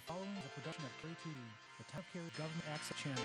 Following is a production of Cary TV, the Town of Cary Government Access Channel.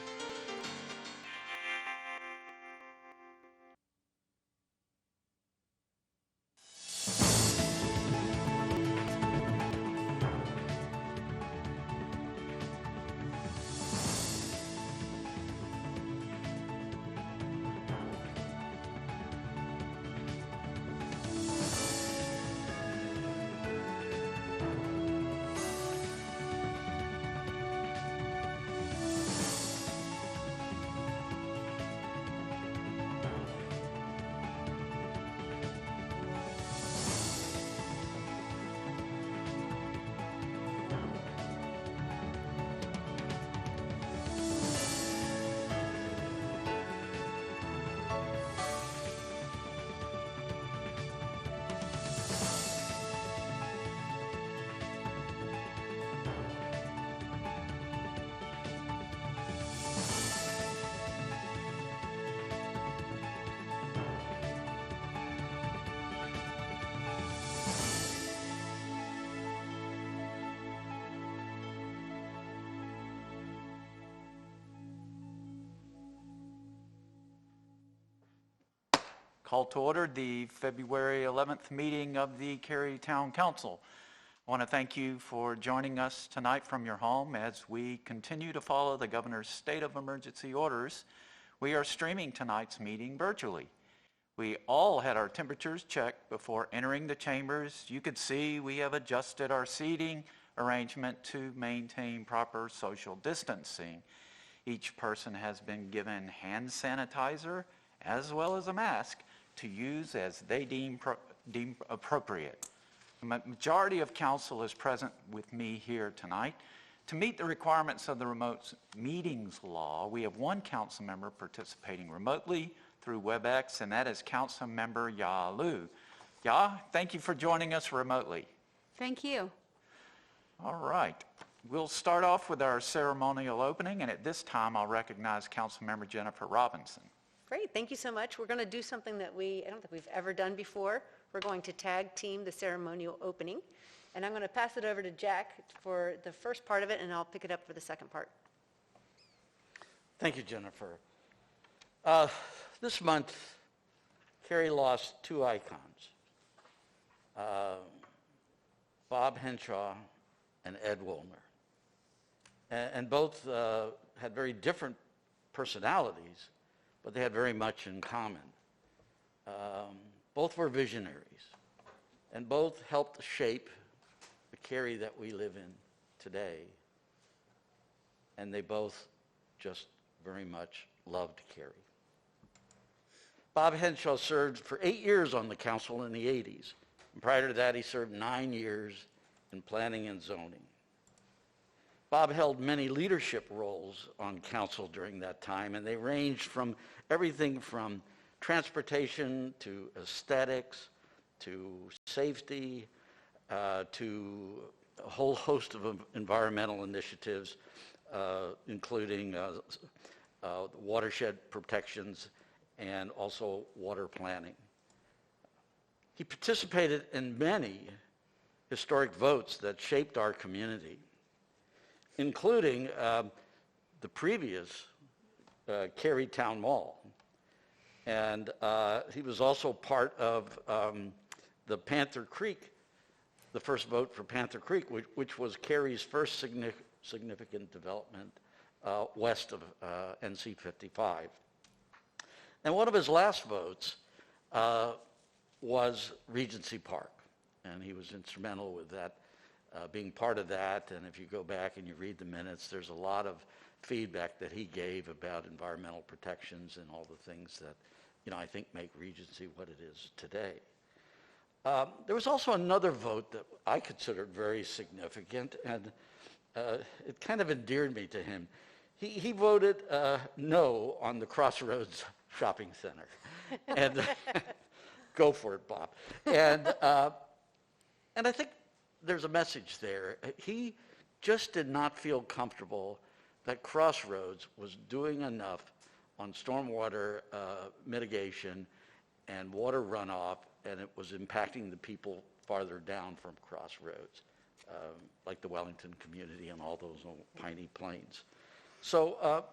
Call to order the February 11th meeting of the Cary Town Council. I want to thank you for joining us tonight from your home as we continue to follow the governor's state of emergency orders. We are streaming tonight's meeting virtually. We all had our temperatures checked before entering the chambers. You could see we have adjusted our seating arrangement to maintain proper social distancing. Each person has been given hand sanitizer as well as a mask to use as they deem appropriate. The majority of council is present with me here tonight. To meet the requirements of the remote meetings law, we have one council member participating remotely through WebEx, and that is Council Member Ya Lu. Ya, thank you for joining us remotely. Thank you. All right. We'll start off with our ceremonial opening, and at this time, I'll recognize Council Member Jennifer Robinson. Great, thank you so much. We're going to do something that I don't think we've ever done before. We're going to tag team the ceremonial opening. And I'm going to pass it over to Jack for the first part of it, and I'll pick it up for the second part. Thank you, Jennifer. This month, Cary lost two icons, Bob Henshaw and Ed Woolner. And both had very different personalities, but they had very much in common. Both were visionaries, and both helped shape the Cary that we live in today. And they both just very much loved Cary. Bob Henshaw served for 8 years on the council in the 80s. And prior to that, he served 9 years in planning and zoning. Bob held many leadership roles on council during that time, and they ranged from everything from transportation to aesthetics to safety to a whole host of environmental initiatives, including watershed protections and also water planning. He participated in many historic votes that shaped our community, including the previous Cary Town Mall. And he was also part of the Panther Creek, the first vote for Panther Creek, which was Cary's first significant development west of NC 55. And one of his last votes was Regency Park, and he was instrumental with that, being part of that. And if you go back and you read the minutes, there's a lot of feedback that he gave about environmental protections and all the things that, I think make Regency what it is today. There was also another vote that I considered very significant, and it kind of endeared me to him. He voted no on the Crossroads Shopping Center. And go for it, Bob. And I think there's a message there. He just did not feel comfortable that Crossroads was doing enough on stormwater mitigation and water runoff, and it was impacting the people farther down from Crossroads. like the Wellington community and all those old Piney Plains. So,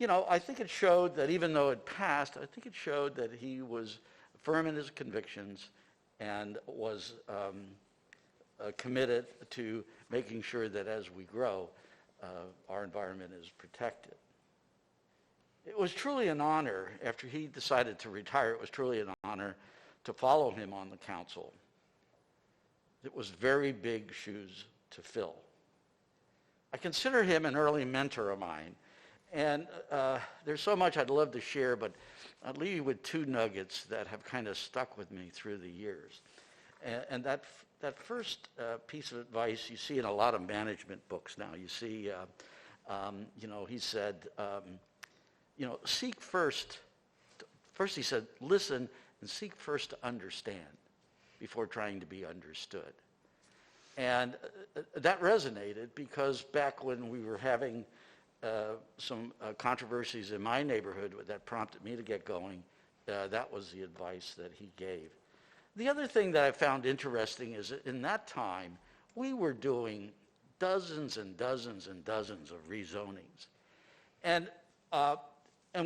I think it showed that even though it passed, I think it showed that he was firm in his convictions and was committed to making sure that as we grow, our environment is protected. It was truly an honor, after he decided to retire, it was truly an honor to follow him on the council. It was very big shoes to fill. I consider him an early mentor of mine, and there's so much I'd love to share, but I'll leave you with two nuggets that have kind of stuck with me through the years. And that first piece of advice you see in a lot of management books now. You see, he said, seek first. First he said, listen and seek first to understand before trying to be understood. And that resonated because back when we were having some controversies in my neighborhood that prompted me to get going, that was the advice that he gave. The other thing that I found interesting is that in that time, we were doing dozens and dozens and dozens of rezonings. And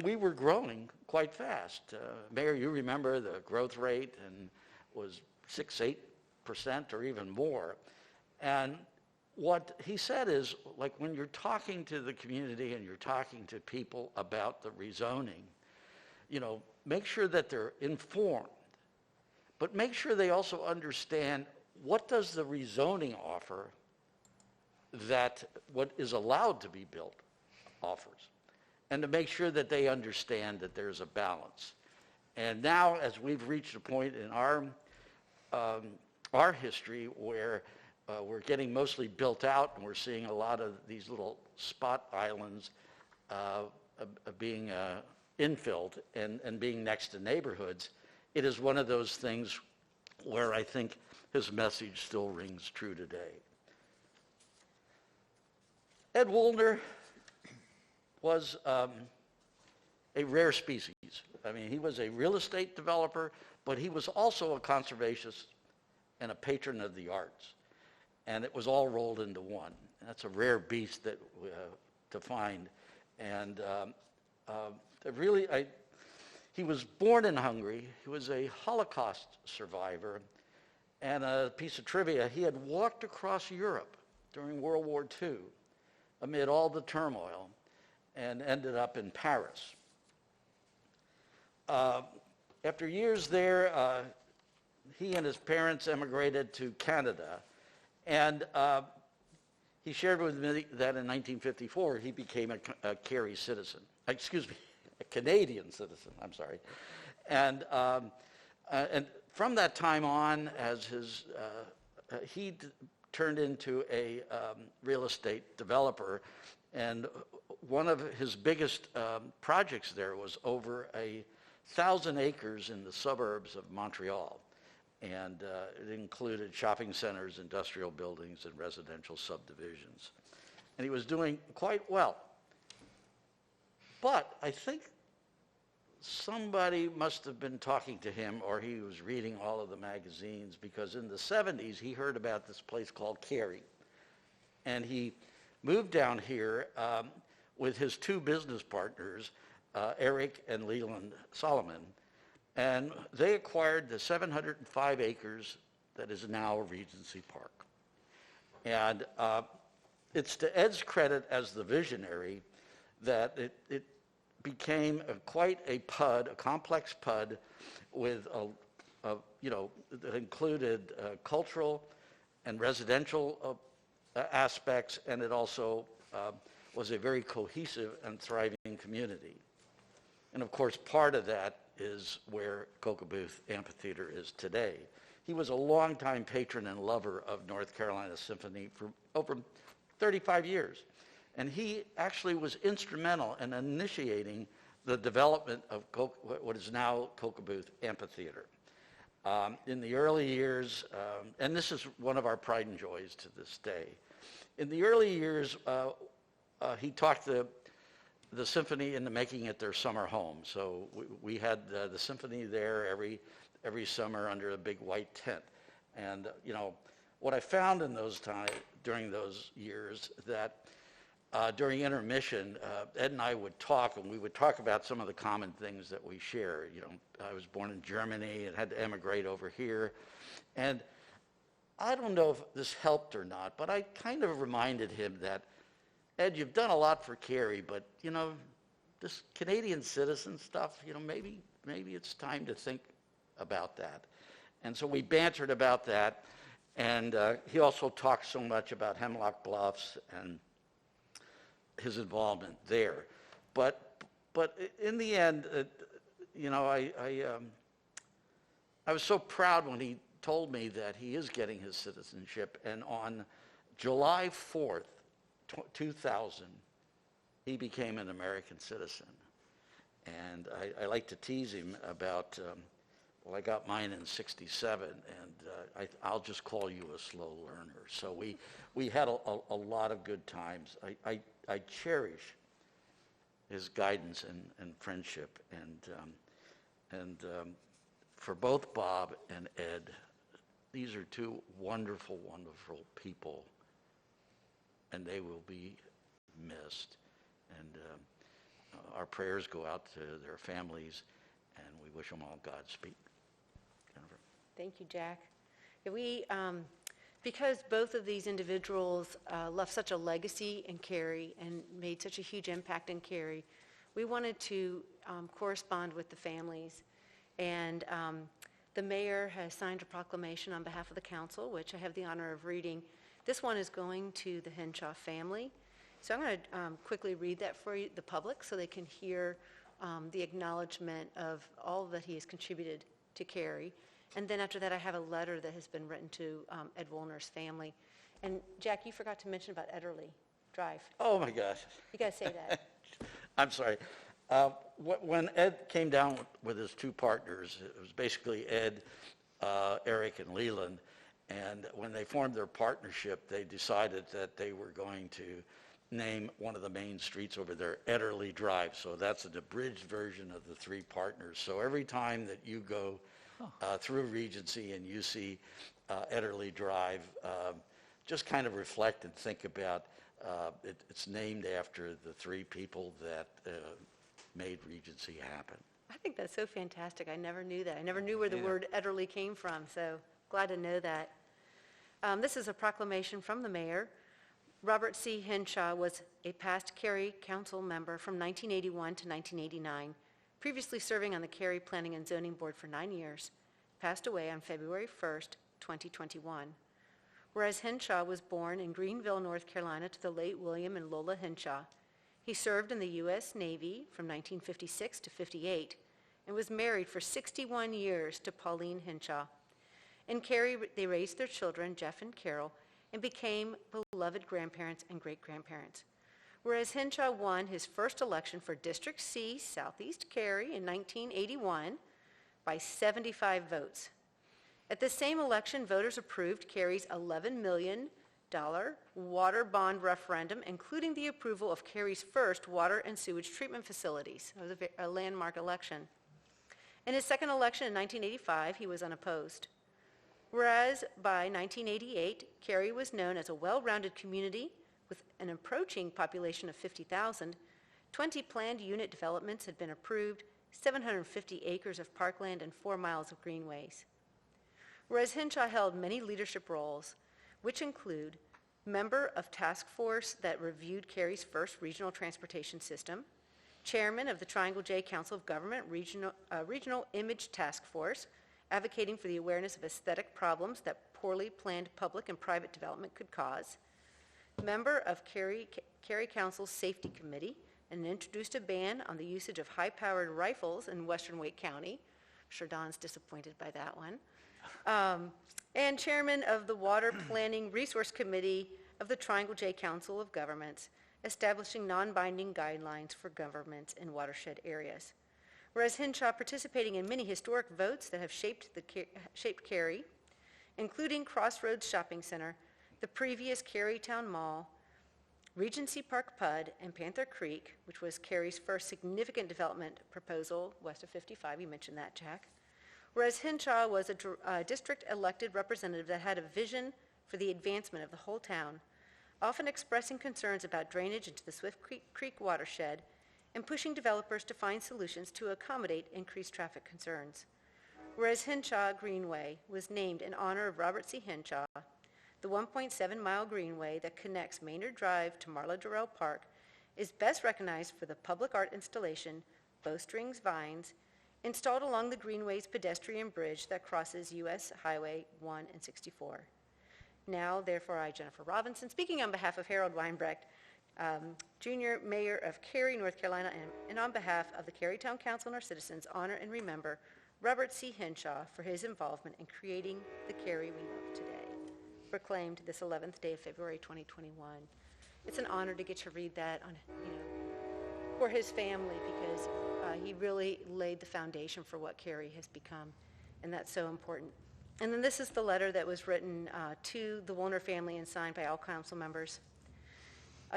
we were growing quite fast. Mayor, you remember the growth rate and was 6-8% or even more. And what he said is, like, when you're talking to the community and you're talking to people about the rezoning, make sure that they're informed, but make sure they also understand what does the rezoning offer that what is allowed to be built offers, and to make sure that they understand that there's a balance. And now, as we've reached a point in our history where we're getting mostly built out, and we're seeing a lot of these little spot islands being infilled and being next to neighborhoods, it is one of those things where I think his message still rings true today. Ed Woolner was a rare species. I mean, he was a real estate developer, but he was also a conservationist and a patron of the arts. And it was all rolled into one. And that's a rare beast that to find. And he was born in Hungary. He was a Holocaust survivor. And a piece of trivia, he had walked across Europe during World War II amid all the turmoil and ended up in Paris. After years there, he and his parents emigrated to Canada. And he shared with me that in 1954, he became a Cary citizen. Excuse me, a Canadian citizen, I'm sorry. And from that time on, as he turned into a real estate developer, and one of his biggest projects there was over 1,000 acres in the suburbs of Montreal. And it included shopping centers, industrial buildings, and residential subdivisions. And he was doing quite well. But I think somebody must have been talking to him, or he was reading all of the magazines, because in the 70s he heard about this place called Cary. And he moved down here with his two business partners, Eric and Leland Solomon. And they acquired the 705 acres that is now Regency Park. And it's to Ed's credit as the visionary that it became quite a PUD, a complex PUD with that included cultural and residential aspects, and it also was a very cohesive and thriving community. And of course, part of that is where Kokobuth Amphitheater is today. He was a longtime patron and lover of North Carolina Symphony for over 35 years. And he actually was instrumental in initiating the development of what is now Kokobuth Amphitheater. In the early years, and this is one of our pride and joys to this day, in the early years, he talked the symphony into making it their summer home. So we had the symphony there every summer under a big white tent. And, what I found in during those years, that during intermission, Ed and I would talk, and we would talk about some of the common things that we share. You know, I was born in Germany and had to emigrate over here. And I don't know if this helped or not, but I kind of reminded him that, Ed, you've done a lot for Cary, but, you know, this Canadian citizen stuff, you know, maybe it's time to think about that. And so we bantered about that. And he also talked so much about Hemlock Bluffs and his involvement there. But in the end, you know, I was so proud when he told me that he is getting his citizenship. And on July 4th, 2000, he became an American citizen. And I like to tease him about, well, I got mine in '67, and I'll just call you a slow learner. So we had a lot of good times. I cherish his guidance and friendship. And for both Bob and Ed, these are two wonderful, wonderful people, and they will be missed. And our prayers go out to their families, and we wish them all Godspeed. Jennifer. Thank you, Jack. Yeah, because both of these individuals left such a legacy in Cary and made such a huge impact in Cary, we wanted to correspond with the families. And the mayor has signed a proclamation on behalf of the council, which I have the honor of reading. This one is going to the Henshaw family. So I'm going to quickly read that for you, the public, so they can hear the acknowledgement of all that he has contributed to Cary. And then after that, I have a letter that has been written to Ed Woolner's family. And Jack, you forgot to mention about Ederly Drive. Oh my gosh. You got to say that. I'm sorry. When Ed came down with his two partners, it was basically Ed, Eric, and Leland. And when they formed their partnership, they decided that they were going to name one of the main streets over there Ederly Drive. So that's an abridged version of the three partners. So every time that you go through Regency and you see Ederly Drive, just kind of reflect and think about it's named after the three people that made Regency happen. I think that's so fantastic. I never knew that. I never knew where the word Ederly came from, so glad to know that. This is a proclamation from the mayor. Robert C. Henshaw was a past Cary Council member from 1981 to 1989, previously serving on the Cary Planning and Zoning Board for 9 years, passed away on February 1st, 2021. Whereas Henshaw was born in Greenville, North Carolina to the late William and Lola Henshaw. He served in the U.S. Navy from 1956 to 58 and was married for 61 years to Pauline Henshaw. In Cary, they raised their children, Jeff and Carol, and became beloved grandparents and great-grandparents. Whereas Henshaw won his first election for District C, Southeast Cary, in 1981 by 75 votes. At the same election, voters approved Cary's $11 million water bond referendum, including the approval of Cary's first water and sewage treatment facilities. It was a landmark election. In his second election in 1985, he was unopposed. Whereas by 1988, Cary was known as a well-rounded community with an approaching population of 50,000, 20 planned unit developments had been approved, 750 acres of parkland, and 4 miles of greenways. Whereas Henshaw held many leadership roles, which include member of task force that reviewed Cary's first regional transportation system, chairman of the Triangle J Council of Government Regional Image Task Force, advocating for the awareness of aesthetic problems that poorly planned public and private development could cause, member of Cary Council's Safety Committee, and introduced a ban on the usage of high-powered rifles in western Wake County. I'm sure Don's disappointed by that one. And chairman of the Water Planning Resource Committee of the Triangle J Council of Governments, establishing non-binding guidelines for governments in watershed areas. Whereas Henshaw participating in many historic votes that have shaped Cary, including Crossroads Shopping Center, the previous Cary Town Mall, Regency Park PUD, and Panther Creek, which was Cary's first significant development proposal west of 55, you mentioned that, Jack. Whereas Henshaw was a district elected representative that had a vision for the advancement of the whole town, often expressing concerns about drainage into the Swift Creek watershed and pushing developers to find solutions to accommodate increased traffic concerns. Whereas Henshaw Greenway was named in honor of Robert C. Henshaw, the 1.7-mile greenway that connects Maynard Drive to Marla Durrell Park is best recognized for the public art installation, bowstrings vines, installed along the greenway's pedestrian bridge that crosses U.S. Highway 1 and 64. Now, therefore, I, Jennifer Robinson, speaking on behalf of Harold Weinbrecht, Jr., Mayor of Cary, North Carolina, and on behalf of the Cary Town Council and our citizens, honor and remember Robert C. Henshaw for his involvement in creating the Cary we love today. Proclaimed this 11th day of February 2021. It's an honor to get to read that on, for his family, because he really laid the foundation for what Cary has become, and that's so important. And then this is the letter that was written to the Woolner family and signed by all council members.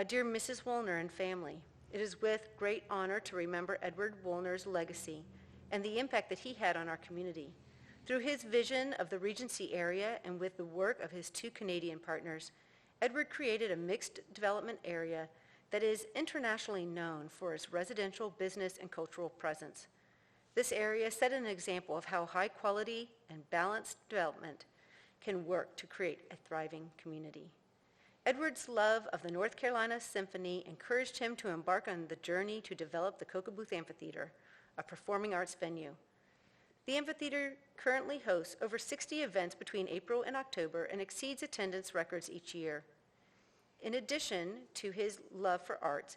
Dear Mrs. Woolner and family, it is with great honor to remember Edward Woolner's legacy and the impact that he had on our community. Through his vision of the Regency area and with the work of his two Canadian partners, Edward created a mixed development area that is internationally known for its residential, business, and cultural presence. This area set an example of how high quality and balanced development can work to create a thriving community. Edward's love of the North Carolina Symphony encouraged him to embark on the journey to develop the Kokobuth Amphitheater, a performing arts venue. The amphitheater currently hosts over 60 events between April and October and exceeds attendance records each year. In addition to his love for arts,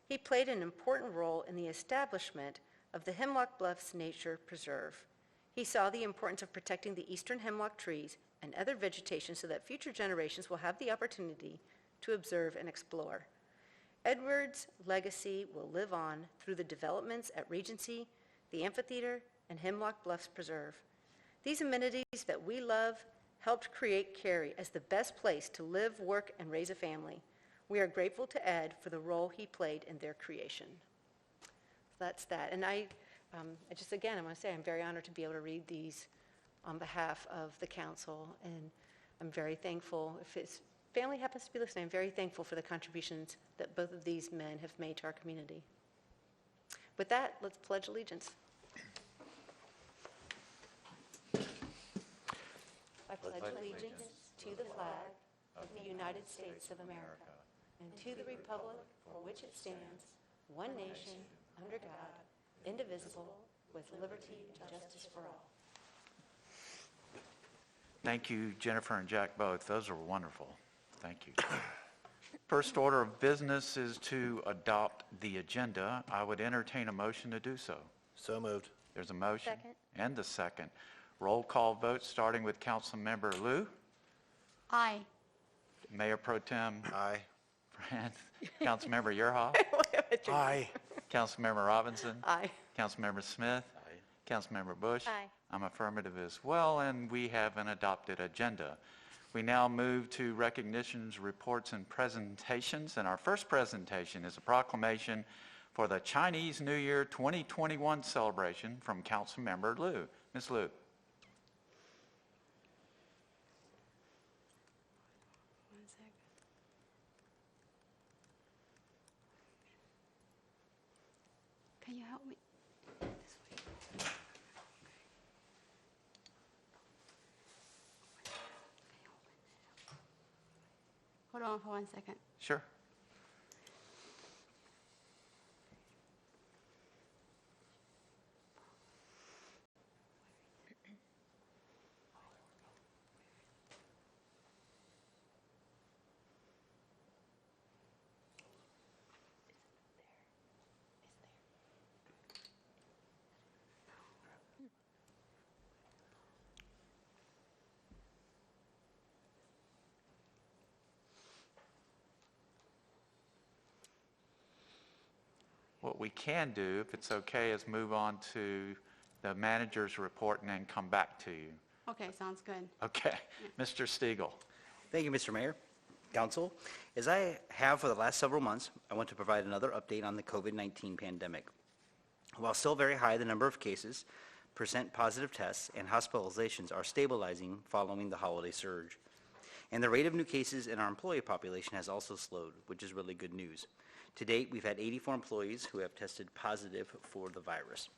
he played an important role in the establishment of the Hemlock Bluffs Nature Preserve. He saw the importance of protecting the eastern hemlock trees and other vegetation so that future generations will have the opportunity to observe and explore. Edward's legacy will live on through the developments at Regency, the amphitheater, and Hemlock Bluffs Preserve. These amenities that we love helped create Cary as the best place to live, work, and raise a family. We are grateful to Ed for the role he played in their creation. That's that. And I just, again, I want to say I'm very honored to be able to read these on behalf of the council, and I'm very thankful. If his family happens to be listening, I'm very thankful for the contributions that both of these men have made to our community. With that, let's pledge allegiance. I pledge allegiance to the flag of the United States of America and to the republic for which it stands, one nation, under God, indivisible, with liberty and justice for all. Thank you, Jennifer and Jack, both. Those are wonderful. Thank you. First order of business is to adopt the agenda. I would entertain a motion to do so. So moved. There's a motion. Second. And a second. Roll call vote starting with Councilmember Liu. Aye. Mayor Pro Tem Aye. France. Councilmember Yerhoff. Aye. Councilmember Robinson. Aye. Councilmember Smith. Aye. Councilmember Bush. Aye. I'm affirmative as well, and we have an adopted agenda. We now move to recognitions, reports, and presentations. And our first presentation is a proclamation for the Chinese New Year 2021 celebration from Councilmember Liu. Ms. Liu. One second. Can you help me? This way. Hold on for 1 second. Sure. What we can do, if it's okay, is move on to the manager's report and then come back to you. Okay, sounds good. Okay. Mr. Stiegel. Thank you, Mr. Mayor, Council. As I have for the last several months, I want to provide another update on the COVID-19 pandemic. While still very high, the number of cases, % positive tests, and hospitalizations are stabilizing following the holiday surge. And the rate of new cases in our employee population has also slowed, which is really good news. To date, we've had 84 employees who have tested positive for the virus.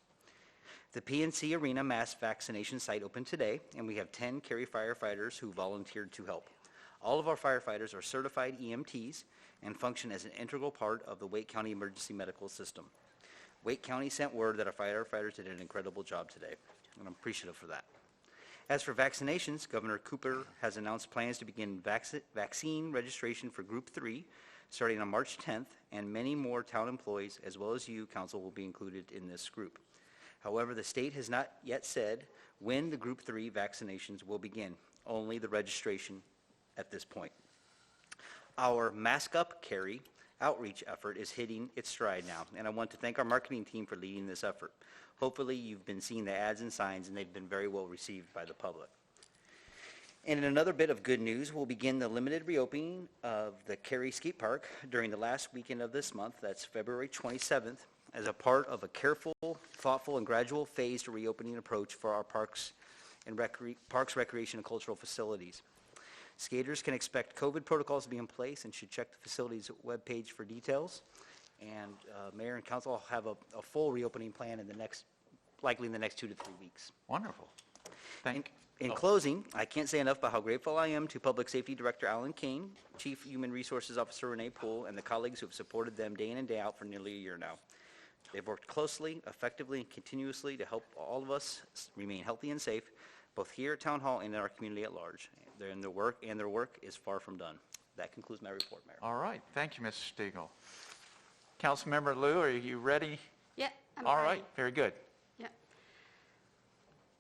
The PNC Arena mass vaccination site opened today, and we have 10 Cary firefighters who volunteered to help. All of our firefighters are certified EMTs and function as an integral part of the Wake County Emergency Medical System. Wake County sent word that our firefighters did an incredible job today, and I'm appreciative for that. As for vaccinations, Governor Cooper has announced plans to begin vaccine registration for Group 3 starting on March 10th, and many more town employees, as well as you, Council, will be included in this group. However, the state has not yet said when the Group 3 vaccinations will begin, only the registration at this point. Our Mask Up Cary outreach effort is hitting its stride now, and I want to thank our marketing team for leading this effort. Hopefully, you've been seeing the ads and signs, and they've been very well received by the public. And in another bit of good news, we'll begin the limited reopening of the Cary Skate Park during the last weekend of this month, that's February 27th, as a part of a careful, thoughtful, and gradual phased reopening approach for our parks and recreation and cultural facilities. Skaters can expect COVID protocols to be in place and should check the facility's webpage for details. And Mayor and Council will have a full reopening plan likely in the next 2 to 3 weeks. Wonderful. In closing, I can't say enough about how grateful I am to Public Safety Director Alan Kane, Chief Human Resources Officer Renee Poole, and the colleagues who have supported them day in and day out for nearly a year now. They've worked closely, effectively, and continuously to help all of us remain healthy and safe, both here at Town Hall and in our community at large. Their work is far from done. That concludes my report, Mayor. All right. Thank you, Mr. Stiegel. Councilmember Liu, are you ready? Yeah, I'm All ready. right. Very good. Yeah.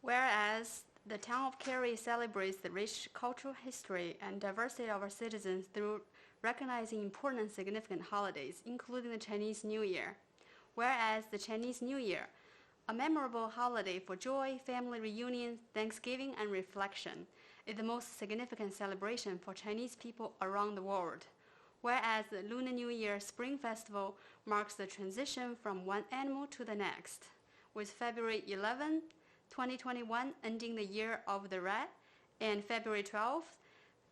Whereas the town of Cary celebrates the rich cultural history and diversity of our citizens through recognizing important and significant holidays, including the Chinese New Year. Whereas the Chinese New Year, a memorable holiday for joy, family reunion, Thanksgiving, and reflection, is the most significant celebration for Chinese people around the world. Whereas the Lunar New Year Spring Festival marks the transition from one animal to the next, with February 11, 2021 ending the year of the rat, and February 12,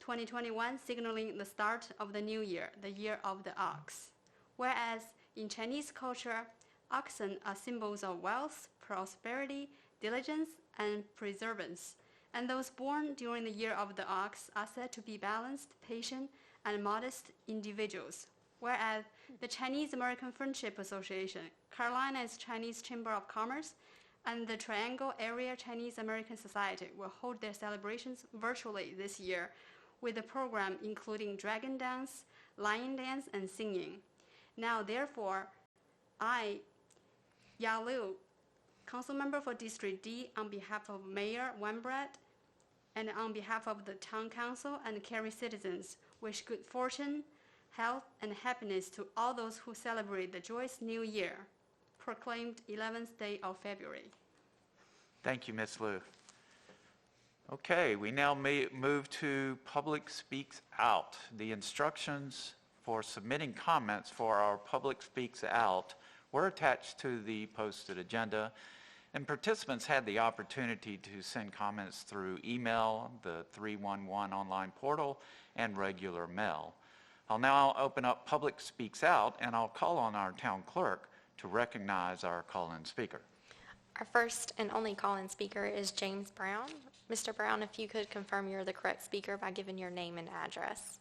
2021 signaling the start of the new year, the year of the ox. Whereas in Chinese culture, oxen are symbols of wealth, prosperity, diligence, and perseverance, and those born during the year of the ox are said to be balanced, patient, and modest individuals. Whereas the Chinese American Friendship Association, Carolina's Chinese Chamber of Commerce, and the Triangle Area Chinese American Society will hold their celebrations virtually this year, with a program including dragon dance, lion dance, and singing. Now, therefore, I, Ya Liu, Council Member for District D, on behalf of Mayor Weinbrett, and on behalf of the Town Council and Cary citizens, wish good fortune, health, and happiness to all those who celebrate the joyous New Year, proclaimed 11th day of February. Thank you, Ms. Liu. Okay, we now move to Public Speaks Out. The instructions for submitting comments for our Public Speaks Out were attached to the posted agenda, and participants had the opportunity to send comments through email, the 311 online portal, and regular mail. I'll now open up Public Speaks Out, and I'll call on our town clerk to recognize our call-in speaker. Our first and only call-in speaker is James Brown. Mr. Brown, if you could confirm you're the correct speaker by giving your name and address.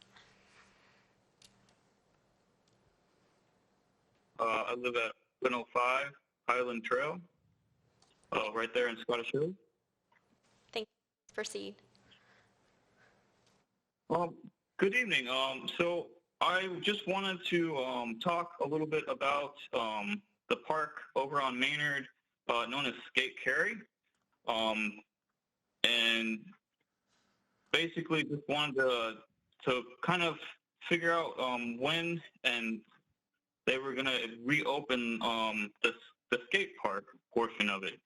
I live at 105 Highland Trail, right there in Scottish Hill. Thank you. Proceed. Good evening. So I just wanted to talk a little bit about the park over on Maynard, known as Skate Cary, and basically just wanted to kind of figure out when and they were going to reopen the skate park portion of it.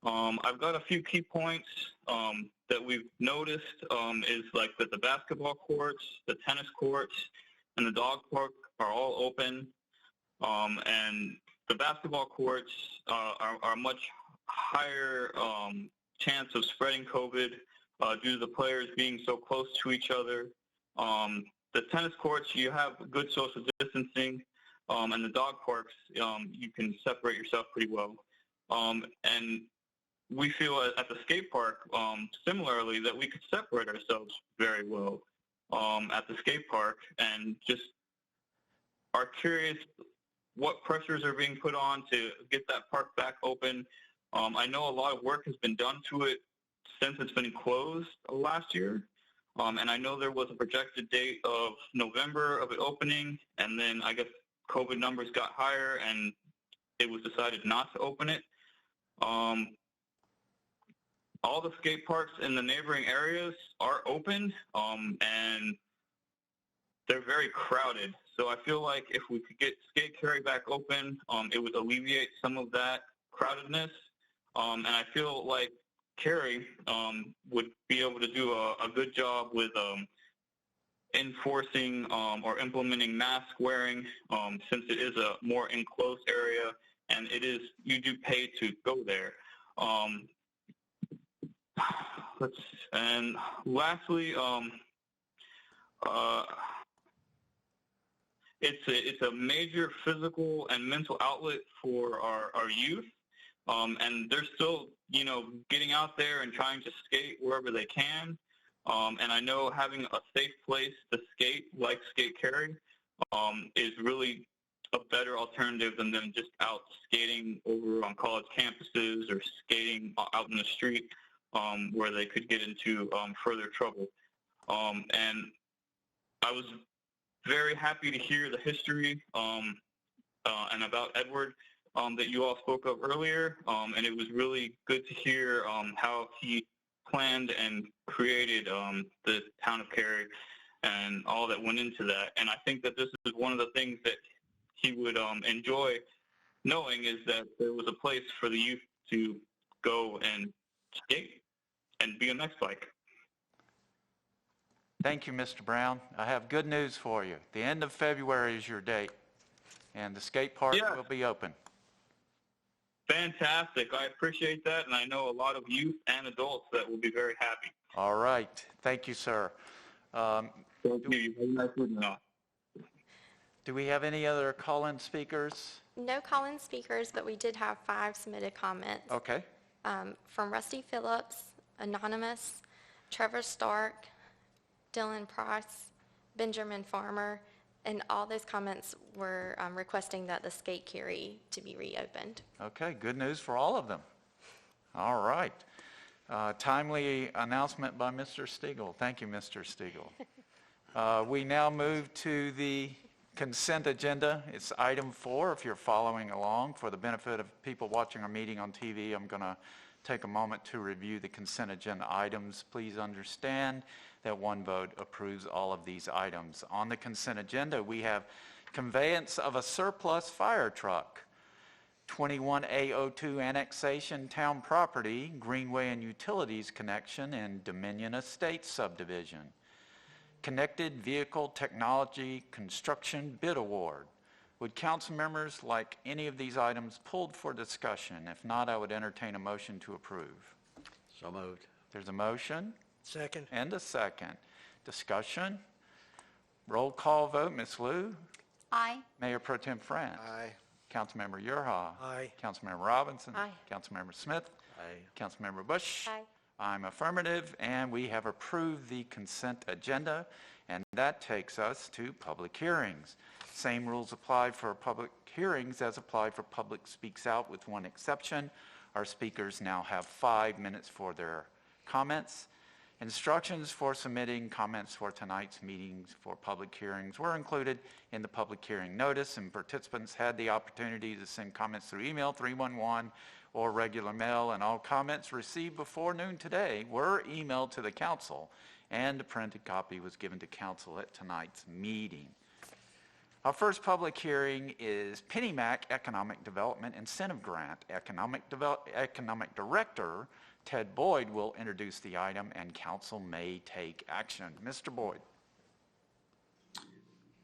I've got a few key points that we've noticed is like that the basketball courts, the tennis courts, and the dog park are all open. And the basketball courts are much higher chance of spreading COVID due to the players being so close to each other. The tennis courts, you have good social distancing, and the dog parks, you can separate yourself pretty well. And we feel at the skate park, similarly, that we could separate ourselves very well at the skate park, and just are curious what pressures are being put on to get that park back open. I know a lot of work has been done to it since it's been closed last year. And I know there was a projected date of November of it opening, and then I guess COVID numbers got higher and it was decided not to open it. All the skate parks in the neighboring areas are open, and they're very crowded. So I feel like if we could get Skate Cary back open, it would alleviate some of that crowdedness. And I feel like Cary would be able to do a good job with enforcing or implementing mask wearing, since it is a more enclosed area and you do pay to go there. And lastly, it's a major physical and mental outlet for our youth. And they're still, getting out there and trying to skate wherever they can. And I know having a safe place to skate, like Skate Cary, is really a better alternative than them just out skating over on college campuses or skating out in the street, where they could get into further trouble. And I was very happy to hear the history and about Edward that you all spoke of earlier, and it was really good to hear how he planned and created the town of Cary and all that went into that. And I think that this is one of the things that he would enjoy knowing, is that there was a place for the youth to go and skate and BMX bike. Thank you, Mr. Brown. I have good news for you. The end of February is your date, and the skate park will be open. Fantastic. I appreciate that, and I know a lot of youth and adults that will be very happy. All right. Thank you, sir. Thank you. You have a nice evening. Do we have any other call-in speakers? No call-in speakers, but we did have 5 submitted comments. Okay. From Rusty Phillips, Anonymous, Trevor Stark, Dylan Price, Benjamin Farmer, and all those comments were requesting that the Skate Cary to be reopened. Okay, good news for all of them. All right. Timely announcement by Mr. Stiegel. Thank you, Mr. Stiegel. We now move to the consent agenda. It's item 4, if you're following along. For the benefit of people watching our meeting on TV, I'm going to take a moment to review the consent agenda items. Please understand that one vote approves all of these items. On the consent agenda, we have conveyance of a surplus fire truck, 21A02 annexation town property, Greenway and Utilities connection, and Dominion Estates subdivision. Connected Vehicle Technology Construction Bid Award. Would council members like any of these items pulled for discussion? If not, I would entertain a motion to approve. So moved. There's a motion. Second. And a second. Discussion. Roll call vote. Ms. Liu? Aye. Mayor Pro Tem France? Aye. Councilmember Yerha? Aye. Councilmember Robinson? Aye. Councilmember Smith? Aye. Councilmember Bush? Aye. I'm affirmative, and we have approved the consent agenda, and that takes us to public hearings. Same rules apply for public hearings as apply for public speaks out, with one exception. Our speakers now have 5 minutes for their comments. Instructions for submitting comments for tonight's meetings for public hearings were included in the public hearing notice, and participants had the opportunity to send comments through email 311 or regular mail, and all comments received before noon today were emailed to the council, and a printed copy was given to council at tonight's meeting. Our first public hearing is PennyMac Economic Development Incentive Grant. Economic Director Ted Boyd will introduce the item, and council may take action. Mr. Boyd.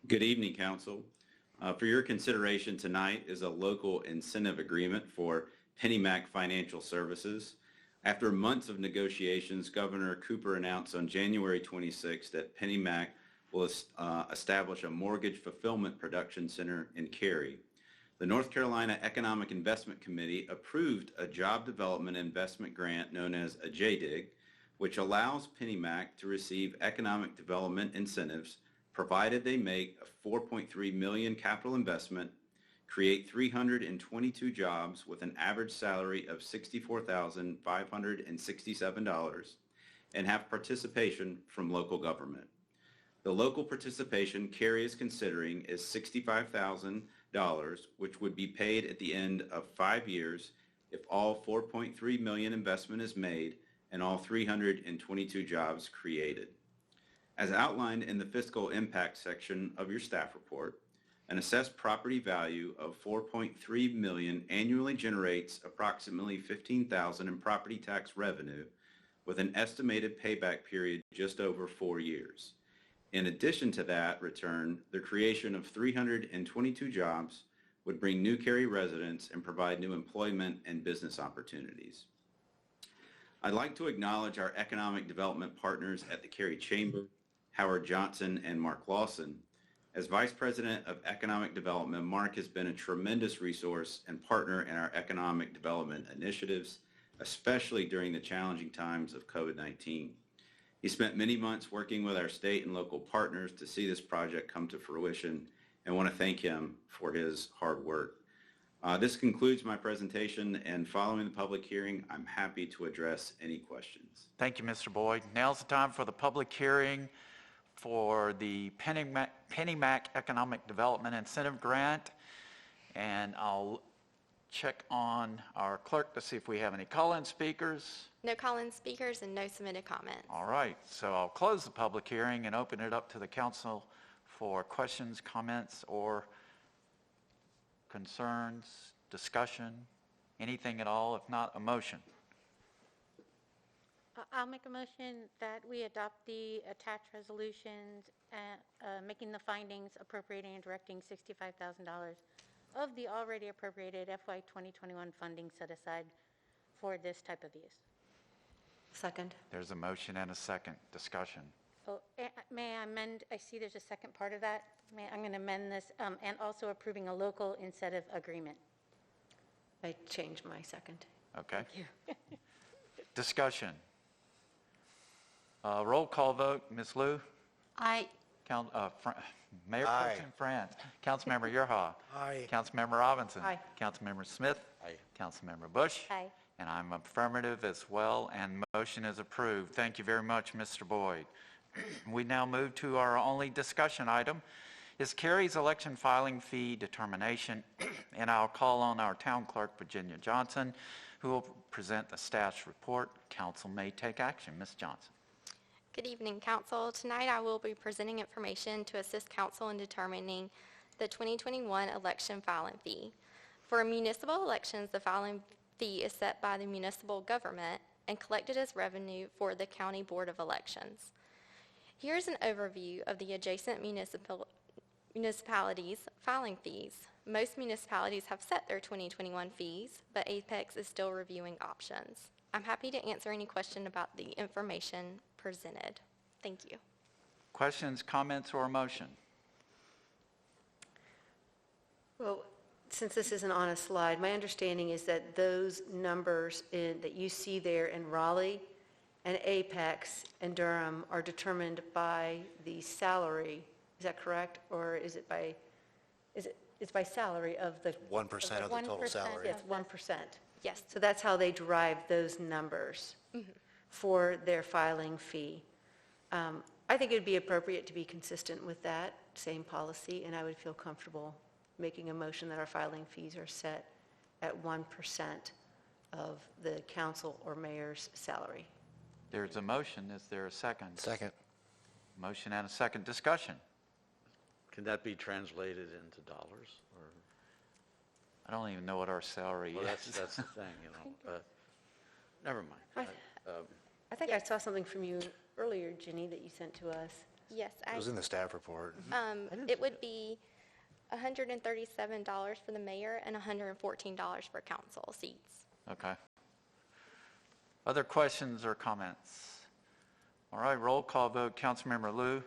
Good evening, council. For your consideration tonight is a local incentive agreement for PennyMac Financial Services. After months of negotiations, Governor Cooper announced on January 26 that PennyMac will establish a mortgage fulfillment production center in Cary. The North Carolina Economic Investment Committee approved a job development investment grant known as a JDIG, which allows PennyMac to receive economic development incentives provided they make a $4.3 million capital investment, create 322 jobs with an average salary of $64,567, and have participation from local government. The local participation Cary is considering is $65,000, which would be paid at the end of 5 years if all $4.3 million investment is made and all 322 jobs created. As outlined in the fiscal impact section of your staff report, an assessed property value of $4.3 million annually generates approximately $15,000 in property tax revenue with an estimated payback period just over 4 years. In addition to that return, the creation of 322 jobs would bring new Cary residents and provide new employment and business opportunities. I'd like to acknowledge our economic development partners at the Cary Chamber, Howard Johnson and Mark Lawson. As Vice President of Economic Development, Mark has been a tremendous resource and partner in our economic development initiatives, especially during the challenging times of COVID-19. He spent many months working with our state and local partners to see this project come to fruition, and I want to thank him for his hard work. This concludes my presentation, and following the public hearing, I'm happy to address any questions. Thank you, Mr. Boyd. Now's the time for the public hearing for the PennyMac Economic Development Incentive Grant, and I'll check on our clerk to see if we have any call-in speakers. No call-in speakers and no submitted comments. All right, so I'll close the public hearing and open it up to the council for questions, comments, or concerns, discussion, anything at all. If not, a motion. I'll make a motion that we adopt the attached resolutions, making the findings, appropriating and directing $65,000 of the already appropriated FY 2021 funding set aside for this type of use. Second. There's a motion and a second. Discussion. Oh, may I amend? I see there's a second part of that. I'm going to amend this, and also approving a local incentive agreement. I changed my second. Okay. Thank you. Discussion. Roll call vote. Ms. Lou? Aye. Mayor Pro Tem France. Councilmember Yerha. Aye. Councilmember Robinson. Aye. Councilmember Smith. Aye. Councilmember Bush. Aye. And I'm affirmative as well, and motion is approved. Thank you very much, Mr. Boyd. We now move to our only discussion item, is Cary's election filing fee determination, and I'll call on our town clerk, Virginia Johnson, who will present the staff's report. Council may take action. Ms. Johnson. Good evening, Council. Tonight I will be presenting information to assist Council in determining the 2021 election filing fee. For municipal elections, the filing fee is set by the municipal government and collected as revenue for the County Board of Elections. Here's an overview of the adjacent municipalities' filing fees. Most municipalities have set their 2021 fees, but Apex is still reviewing options. I'm happy to answer any question about the information presented. Thank you. Questions, comments, or motion? Well, since this isn't on a slide, my understanding is that those numbers that you see there in Raleigh and Apex and Durham are determined by the salary. Is that correct? Or is it by, it's by salary of the? 1% of the total 1%, salary. It's 1%. Yes. So that's how they derive those numbers for their filing fee. I think it would be appropriate to be consistent with that same policy, and I would feel comfortable making a motion that our filing fees are set at 1% of the council or mayor's salary. There's a motion. Is there a second? Second. Motion and a second. Discussion. Can that be translated into dollars? Or? I don't even know what our salary Well, is. that's the thing, never mind. I think I saw something from you earlier, Ginny, that you sent to us. Yes, It was in the staff report. it would be $137 for the mayor and $114 for council seats. Okay. Other questions or comments? All right, roll call vote. Councilmember Lou?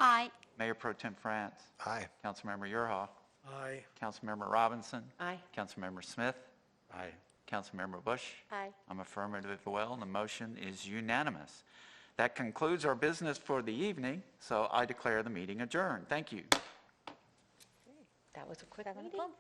Aye. Mayor Pro Tem France. Aye. Councilmember Urhoff. Aye. Councilmember Robinson. Aye. Councilmember Smith. Aye. Councilmember Bush. Aye. I'm affirmative as well, and the motion is unanimous. That concludes our business for the evening, so I declare the meeting adjourned. Thank you. That was a quick 7 meeting. o'clock.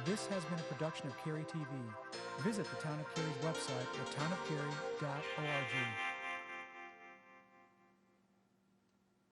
This has been a production of Cary TV. Visit the Town of Cary's website at townofcary.org.